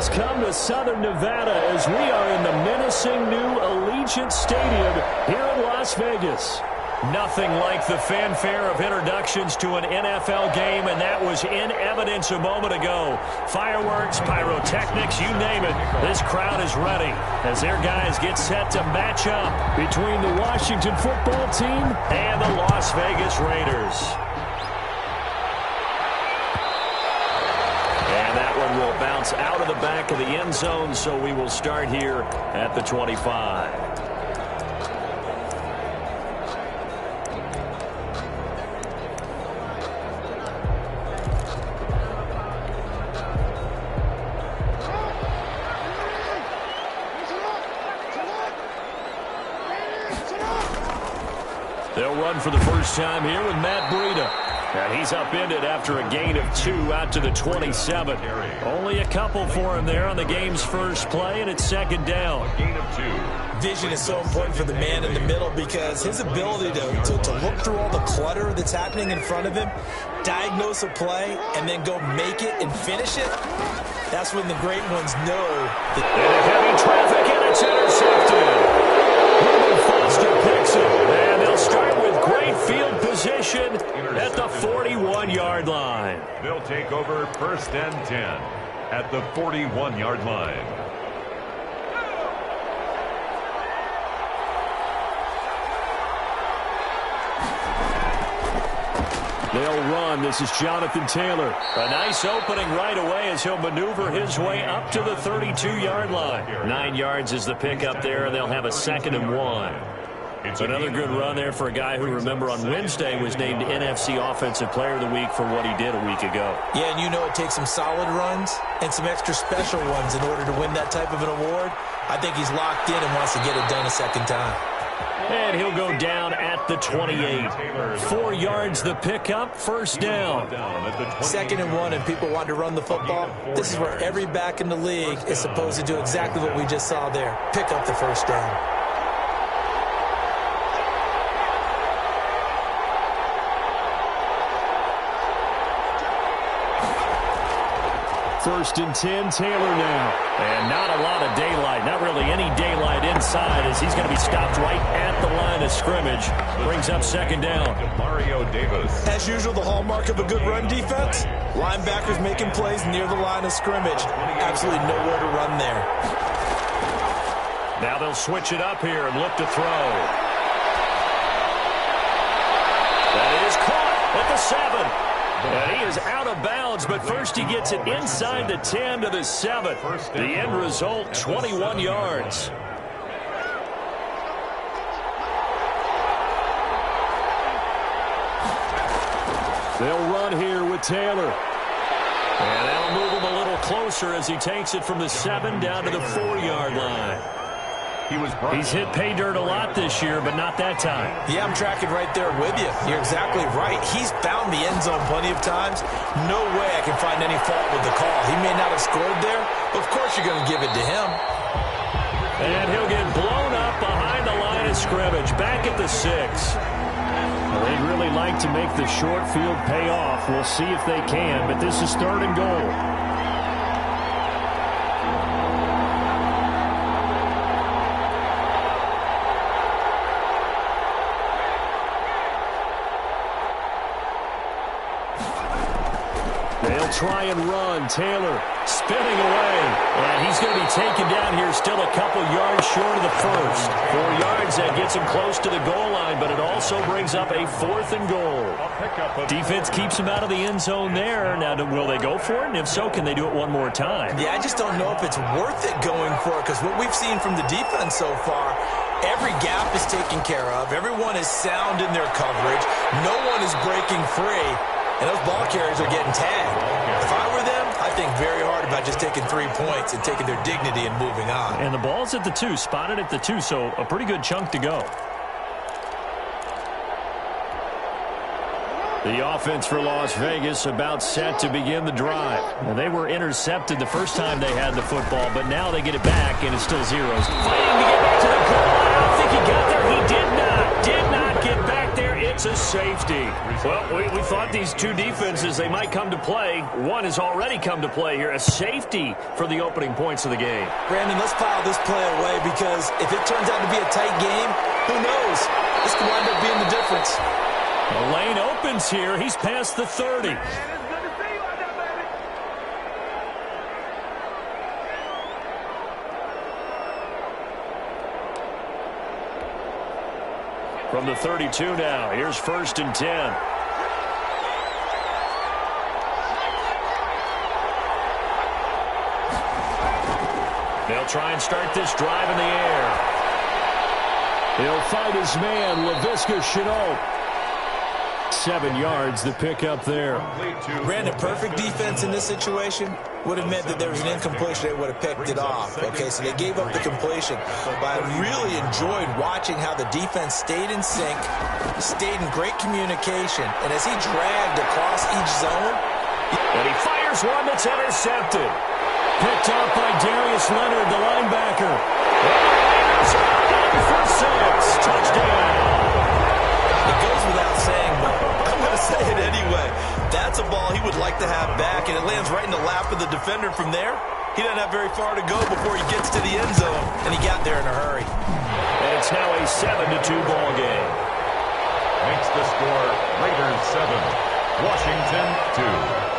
has come to Southern Nevada as we are in the menacing new Allegiant Stadium here in Las Vegas. Nothing like the fanfare of introductions to an NFL game, and that was in evidence a moment ago. Fireworks, pyrotechnics, you name it. This crowd is ready as their guys get set to match up between the Washington football team and the Las Vegas Raiders. And that one will bounce out of the back of the end zone, so we will start here at the 25. They'll run for the first time here with Matt Breida. And he's upended after a gain of 2 out to the 27. Only a couple for him there on the game's first play, and it's second down. Gain of 2. Vision is so important for the man in the middle because his ability to look through all the clutter that's happening in front of him, diagnose a play, and then go make it and finish it, that's when the great ones know. And heavy traffic, and it's intercepted. Foster picks it, and they'll start with great field position at the 41-yard line. They'll take over first and 10 at the 41-yard line. They'll run. This is Jonathan Taylor. A nice opening right away as he'll maneuver his way up to the 32-yard line. 9 yards is the pickup there, and they'll have a 2nd and 1. It's another good run there for a guy who, remember, on Wednesday was named NFC Offensive Player of the Week for what he did a week ago. Yeah, and you know it takes some solid runs and some extra special ones in order to win that type of an award. I think he's locked in and wants to get it done a second time. And he'll go down at the 28. 4 yards the pickup, first down. 2nd and 1, and people want to run the football. This is where every back in the league is supposed to do exactly what we just saw there. Pick up the first down. First and 10, Taylor now. And not a lot of daylight, not really any daylight inside as he's going to be stopped right at the line of scrimmage. Brings up second down. Mario Davis. As usual, the hallmark of a good run defense, linebackers making plays near the line of scrimmage. Absolutely nowhere to run there. Now they'll switch it up here and look to throw. That is caught at the 7. And he is out of bounds, but first he gets it inside the 10 to the 7. The end result, 21 yards. They'll run here with Taylor. And they'll move him a little closer as he takes it from the 7 down to the 4-yard line. He's hit pay dirt a lot this year, but not that time. Yeah, I'm tracking right there with you. You're exactly right. He's found the end zone plenty of times. No way I can find any fault with the call. He may not have scored there. Of course you're going to give it to him. And he'll get blown up behind the line of scrimmage, back at the 6. Well, they'd really like to make the short field pay off. We'll see if they can, but this is 3rd and goal. They'll try and run. Taylor spinning away. And he's going to be taken down here still a couple yards short of the first. 4 yards, that gets him close to the goal line, but it also brings up a 4th and goal. Defense keeps him out of the end zone there. Now, will they go for it? And if so, can they do it one more time? Yeah, I just don't know if it's worth it going for it because what we've seen from the defense so far, every gap is taken care of. Everyone is sound in their coverage. No one is breaking free. And those ball carriers are getting tagged. If I were them, I'd think very hard about just taking 3 points and taking their dignity and moving on. And the ball's at the 2, spotted at the 2, so a pretty good chunk to go. The offense for Las Vegas about set to begin the drive. Now, they were intercepted the first time they had the football, but now they get it back, and it's still zeros. Fighting to get back to the goal line. I don't think he got there. He did not get back there. It's a safety. Well, we thought these two defenses, they might come to play. One has already come to play here, a safety for the opening points of the game. Brandon, let's file this play away because if it turns out to be a tight game, who knows? This could wind up being the difference. The lane opens here. He's past the 30. From the 32 now, here's 1st and 10. They'll try and start this drive in the air. He'll fight his man, Laviska Shenault. 7 yards to pick up there. Brandon, perfect defense in this situation would have meant that there was an incompletion. They would have picked it off. Okay, so they gave up the completion. But I really enjoyed watching how the defense stayed in sync, stayed in great communication, and as he dragged across each zone. And he fires one that's intercepted. Picked up by Darius Leonard, the linebacker. For 6. Touchdown. It goes without saying, but I'm going to say it anyway. That's a ball he would like to have back, and it lands right in the lap of the defender from there. He doesn't have very far to go before he gets to the end zone, and he got there in a hurry. And it's now a 7-2 ball game. Makes the score Raiders 7, Washington 2.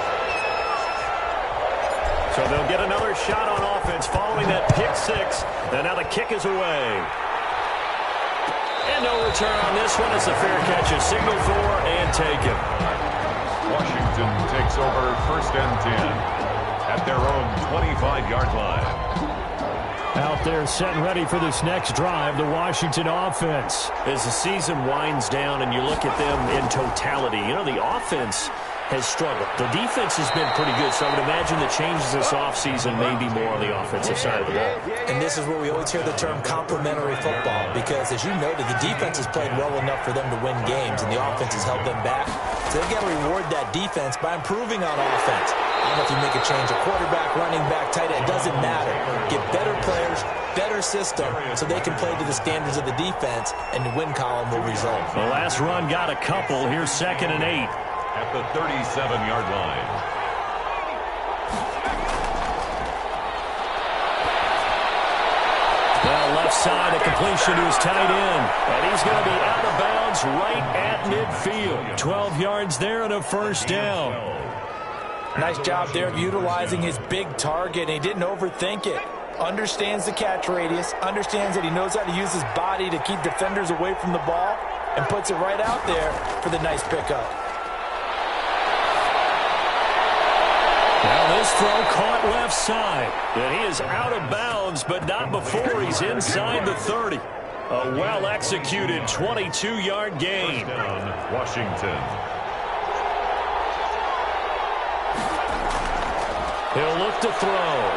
So they'll get another shot on offense following that pick 6. And now the kick is away. And no return on this one. It's a fair catch, a signal for and taken. Washington takes over 1st and 10 at their own 25-yard line. Out there set and ready for this next drive, the Washington offense. As the season winds down and you look at them in totality, you know, the offense has struggled. The defense has been pretty good, so I would imagine the changes this offseason may be more on the offensive side of the ball. And this is where we always hear the term complementary football, because as you noted, the defense has played well enough for them to win games, and the offense has held them back. So they've got to reward that defense by improving on offense. I don't know if you make a change, a quarterback, running back, tight end, it doesn't matter. Get better players, better system, so they can play to the standards of the defense, and the win column will result. The last run got a couple. Here's 2nd and 8. At the 37-yard line. Well, left side, a completion to his tight end. And he's going to be out of bounds right at midfield. 12 yards there and a 1st down. Nice job there of utilizing his big target, and he didn't overthink it. Understands the catch radius, understands that he knows how to use his body to keep defenders away from the ball, and puts it right out there for the nice pickup. Now this throw caught left side. And he is out of bounds, but not before he's inside the 30. A well-executed 22-yard gain. Touchdown, Washington. He'll look to throw.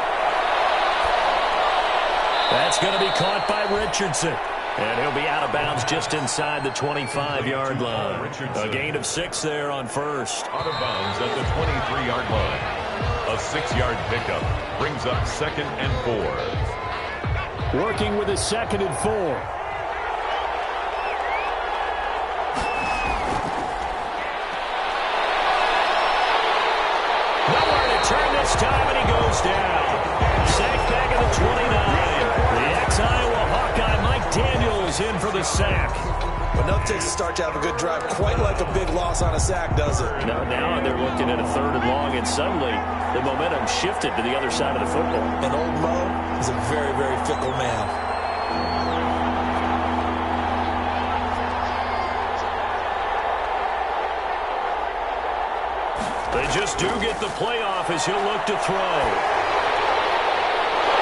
That's going to be caught by Richardson. And he'll be out of bounds just inside the 25-yard line. A gain of 6 there on 1st. Out of bounds at the 23-yard line. A 6-yard pickup brings up 2nd and 4. Working with a 2nd and 4. Nowhere to turn this time, and he goes down. Sacked back at the 29. The ex-Iowa Hawkeye Mike Daniels in for the sack. But enough takes to start to have a good drive, quite like a big loss on a sack, does it? Now they're looking at a 3rd and long, and suddenly the momentum shifted to the other side of the football. And old Mo is a very, very fickle man. They just do get the playoff as he'll look to throw.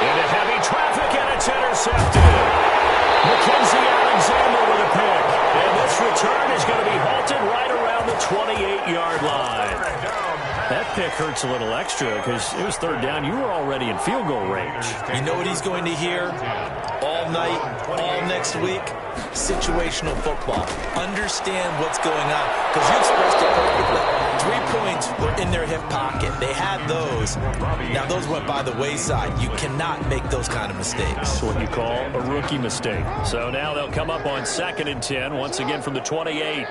Into heavy traffic, and it's intercepted. Mackenzie Alexander with a pick. And this return is going to be halted right around the 28-yard line. That pick hurts a little extra because it was 3rd down. You were already in field goal range. You know what he's going to hear all night, all next week? Situational football. Understand what's going on, because you expressed it perfectly. 3 points were in their hip pocket. They had those. Now, those went by the wayside. You cannot make those kind of mistakes. That's what you call a rookie mistake. So now they'll come up on 2nd and 10, once again from the 28.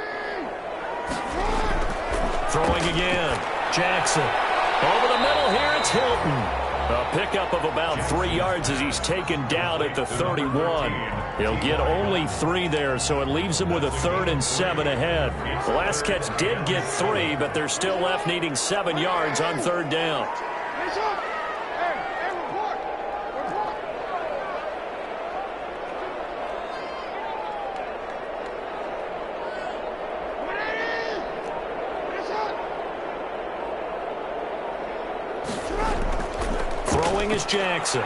Throwing again. Jackson. Over the middle here, it's Hilton. A pickup of about 3 yards as he's taken down at the 31. He'll get only 3 there, so it leaves him with a 3rd and 7 ahead. The last catch did get 3, but they're still left needing 7 yards on 3rd down. Throwing is Jackson.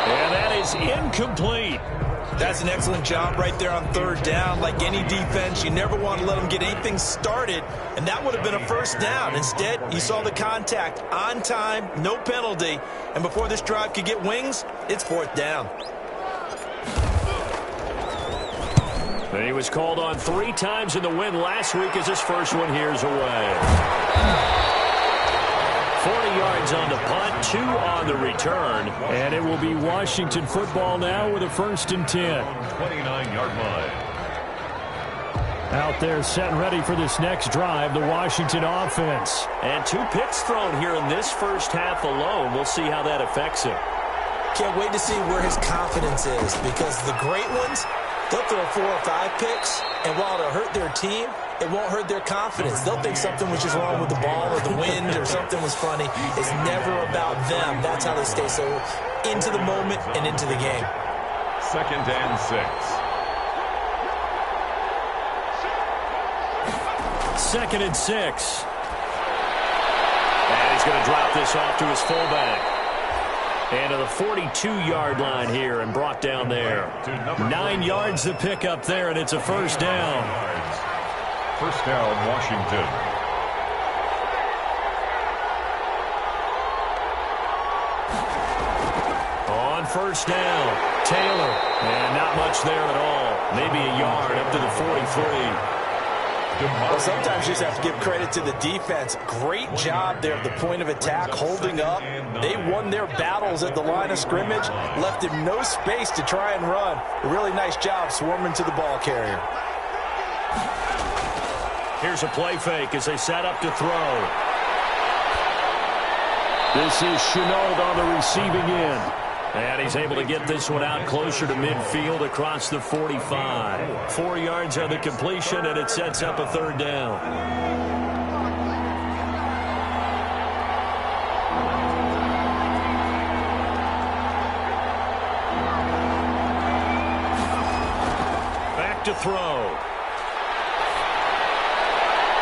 And that is incomplete. That's an excellent job right there on 3rd down. Like any defense, you never want to let them get anything started, and that would have been a 1st down. Instead, you saw the contact on time, no penalty, and before this drive could get wings, it's 4th down. And he was called on 3 times in the win last week as his first one here's away. 40 yards on the punt, 2 on the return. And it will be Washington football now with a 1st and 10. 29-yard line. Out there set and ready for this next drive, the Washington offense. And 2 picks thrown here in this first half alone. We'll see how that affects him. Can't wait to see where his confidence is, because the great ones, they'll throw 4 or 5 picks, and while it'll hurt their team, it won't hurt their confidence. They'll think something was just wrong with the ball or the wind or something was funny. It's never about them. That's how they stay so into the moment and into the game. 2nd and 6. 2nd and 6. And he's going to drop this off to his fullback. And to the 42-yard line here and brought down there. 9 yards to pick up there, and it's a 1st down. 1st down, Washington. On 1st down, Taylor. And not much there at all. Maybe a yard up to the 43. Well, sometimes you just have to give credit to the defense. Great job there at the point of attack, holding up. They won their battles at the line of scrimmage, left him no space to try and run. A really nice job swarming to the ball carrier. Here's a play fake as they set up to throw. This is Chenault on the receiving end. And he's able to get this one out closer to midfield across the 45. 4 yards on the completion, and it sets up a 3rd down. Back to throw.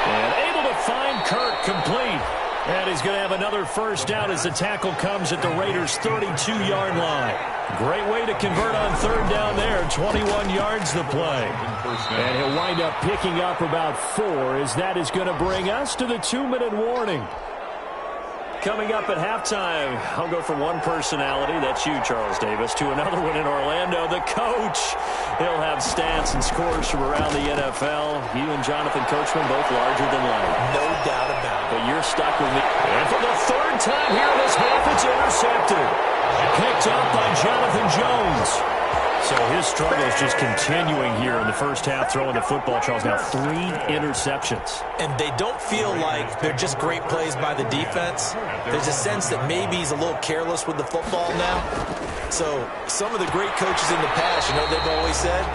And able to find Kirk complete. And he's going to have another 1st down as the tackle comes at the Raiders' 32-yard line. Great way to convert on 3rd down there. 21 yards the play. And he'll wind up picking up about 4 as that is going to bring us to the 2-minute warning. Coming up at halftime, I'll go from one personality, that's you, Charles Davis, to another one in Orlando, the coach. He'll have stats and scores from around the NFL. You and Jonathan Coachman both larger than life. No doubt about it. But you're stuck with me. And for the 3rd time here in this half, it's intercepted. Picked up by Jonathan Jones. So his struggle is just continuing here in the first half, throwing the football, Charles. Now 3 interceptions. And they don't feel like they're just great plays by the defense. There's a sense that maybe he's a little careless with the football now. So some of the great coaches in the past, you know, they've always said,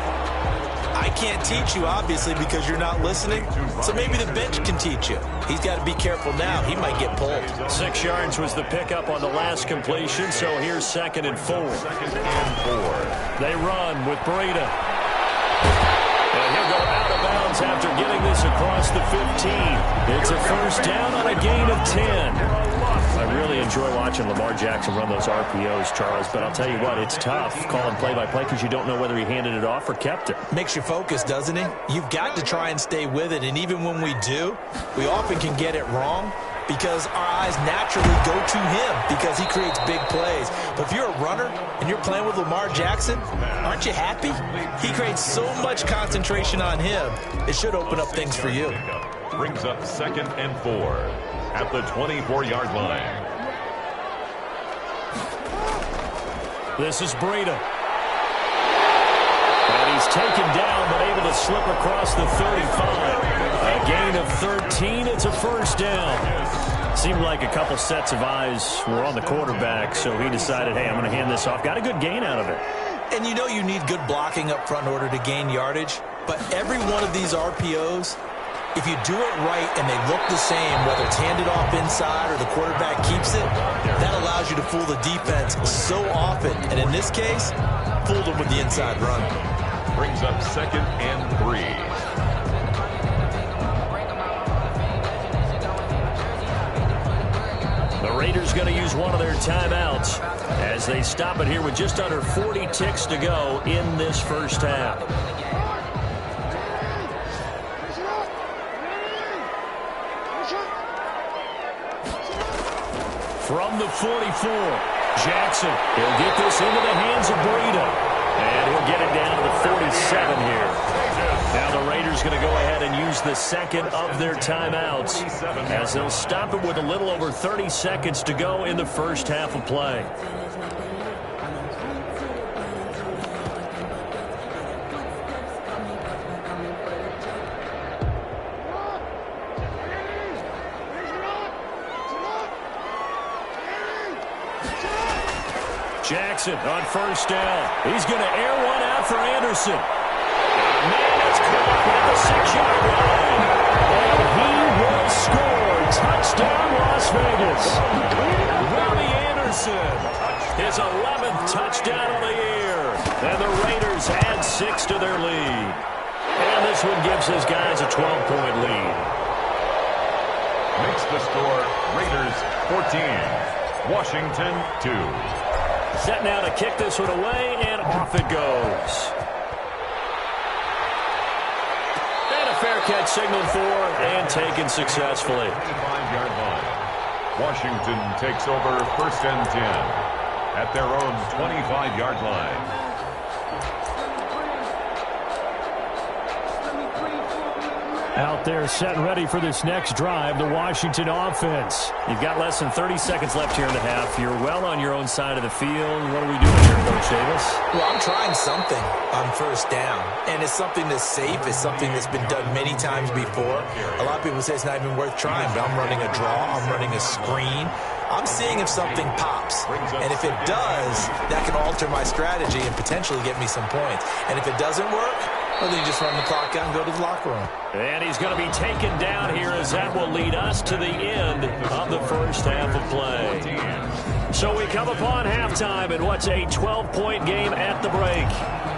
I can't teach you, obviously, because you're not listening. So maybe the bench can teach you. He's got to be careful now. He might get pulled. 6 yards was the pickup on the last completion, so here's 2nd and 4. 2nd and 4. They run with Breida. And he'll go out of bounds after getting this across the 15. It's a 1st down on a gain of 10. I really enjoy watching Lamar Jackson run those RPOs, Charles, but I'll tell you what, it's tough calling play-by-play because you don't know whether he handed it off or kept it. Makes you focus, doesn't it? You've got to try and stay with it, and even when we do, we often can get it wrong because our eyes naturally go to him because he creates big plays. But if you're a runner and you're playing with Lamar Jackson, aren't you happy? He creates so much concentration on him, it should open up things for you. Brings up 2nd and 4 at the 24-yard line. This is Breida. And he's taken down, but able to slip across the 35. A gain of 13. It's a first down. Seemed like a couple sets of eyes were on the quarterback, so he decided, hey, I'm going to hand this off. Got a good gain out of it. And you know you need good blocking up front in order to gain yardage, but every one of these RPOs, if you do it right and they look the same, whether it's handed off inside or the quarterback keeps it, that allows you to fool the defense so often. And in this case, fooled them with the inside run. Brings up 2nd and 3. The Raiders going to use one of their timeouts as they stop it here with just under 40 ticks to go in this first half. From the 44, Jackson. He'll get this into the hands of Breida. And he'll get it down to the 47 here. Now the Raiders going to go ahead and use the second of their timeouts as they'll stop it with a little over 30 seconds to go in the first half of play. Jackson on first down. He's going to air one out for Anderson. Man, it's caught at the 6-yard line. And he will score. Touchdown, Las Vegas. Robbie Anderson, his 11th touchdown of the year. And the Raiders add 6 to their lead. And this one gives his guys a 12-point lead. Makes the score Raiders 14, Washington 2. Set now to kick this one away, and off it goes. And a fair catch signaled for and taken successfully. 25-yard line. Washington takes over 1st and 10 at their own 25-yard line. Out there set and ready for this next drive, the Washington offense. You've got less than 30 seconds left here in the half. You're well on your own side of the field. What are we doing here, Coach Davis? Well, I'm trying something on first down, and it's something that's safe. It's something that's been done many times before. A lot of people say it's not even worth trying, but I'm running a draw. I'm running a screen. I'm seeing if something pops, and if it does, that can alter my strategy and potentially get me some points. And if it doesn't work, well, then you just run the clock out and go to the locker room. And he's going to be taken down here as that will lead us to the end of the first half of play. So we come upon halftime in what's a 12-point game at the break.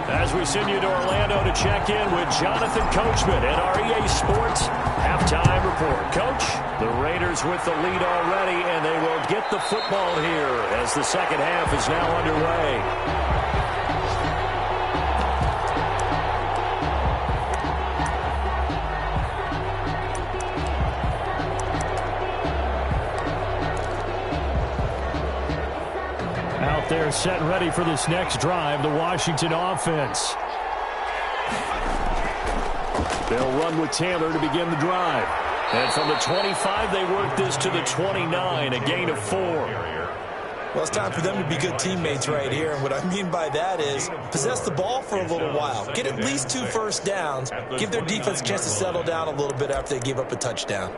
As we send you to Orlando to check in with Jonathan Coachman at our EA Sports Halftime Report. Coach, the Raiders with the lead already, and they will get the football here as the second half is now underway. They're set and ready for this next drive, the Washington offense. They'll run with Taylor to begin the drive. And from the 25, they work this to the 29, a gain of 4. Well, it's time for them to be good teammates right here. And what I mean by that is possess the ball for a little while. Get at least 2 first downs. Give their defense a chance to settle down a little bit after they give up a touchdown.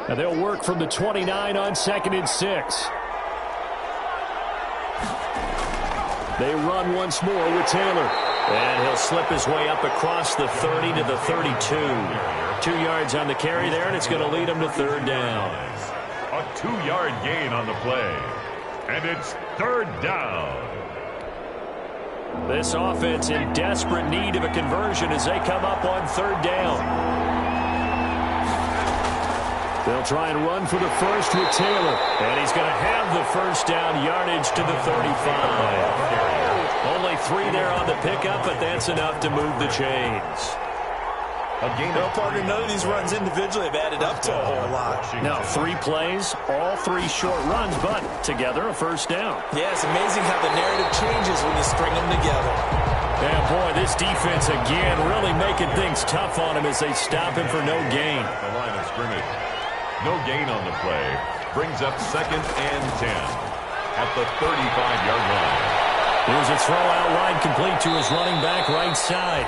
And they'll work from the 29 on 2nd and 6. They run once more with Taylor. And he'll slip his way up across the 30 to the 32. 2 yards on the carry there, and it's going to lead him to 3rd down. A 2-yard gain on the play. And it's 3rd down. This offense in desperate need of a conversion as they come up on 3rd down. They'll try and run for the first with Taylor. And he's going to have the first down yardage to the 35. Only 3 there on the pickup, but that's enough to move the chains. No, partner, none of these runs individually have added up to a whole lot. Now, 3 plays, all 3 short runs, but together a first down. Yeah, it's amazing how the narrative changes when you string them together. And boy, this defense again really making things tough on him as they stop him for no gain. The line of scrimmage. No gain on the play. Brings up 2nd and 10 at the 35-yard line. Here's a throw out wide, complete to his running back right side.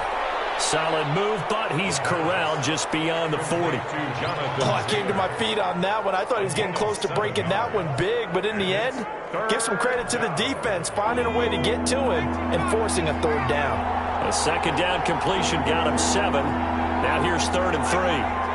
Solid move, but he's corralled just beyond the 40. Oh, I came to my feet on that one. I thought he was getting close to breaking that one big, but in the end, give some credit to the defense, finding a way to get to him and forcing a third down. A second down completion got him 7. Now here's 3rd and 3.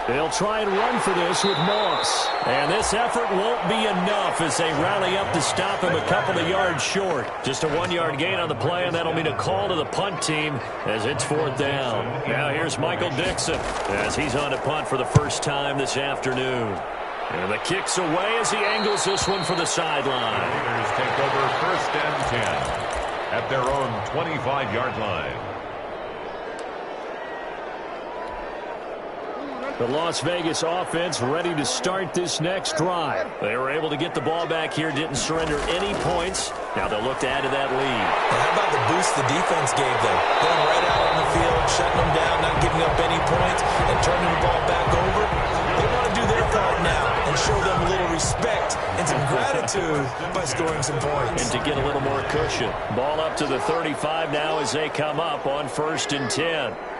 They'll try and run for this with Moss. And this effort won't be enough as they rally up to stop him a couple of yards short. Just a 1-yard gain on the play, and that'll mean a call to the punt team as it's 4th down. Now here's Michael Dixon as he's on to punt for the first time this afternoon. And the kick's away as he angles this one for the sideline. Raiders take over 1st and 10 at their own 25-yard line. The Las Vegas offense ready to start this next drive. They were able to get the ball back here, didn't surrender any points. Now they'll look to add to that lead. How about the boost the defense gave them? Going right out on the field, shutting them down, not giving up any points, and turning the ball back over. They want to do their part now and show them a little respect and some gratitude by scoring some points. And to get a little more cushion. Ball up to the 35 now as they come up on 1st and 10.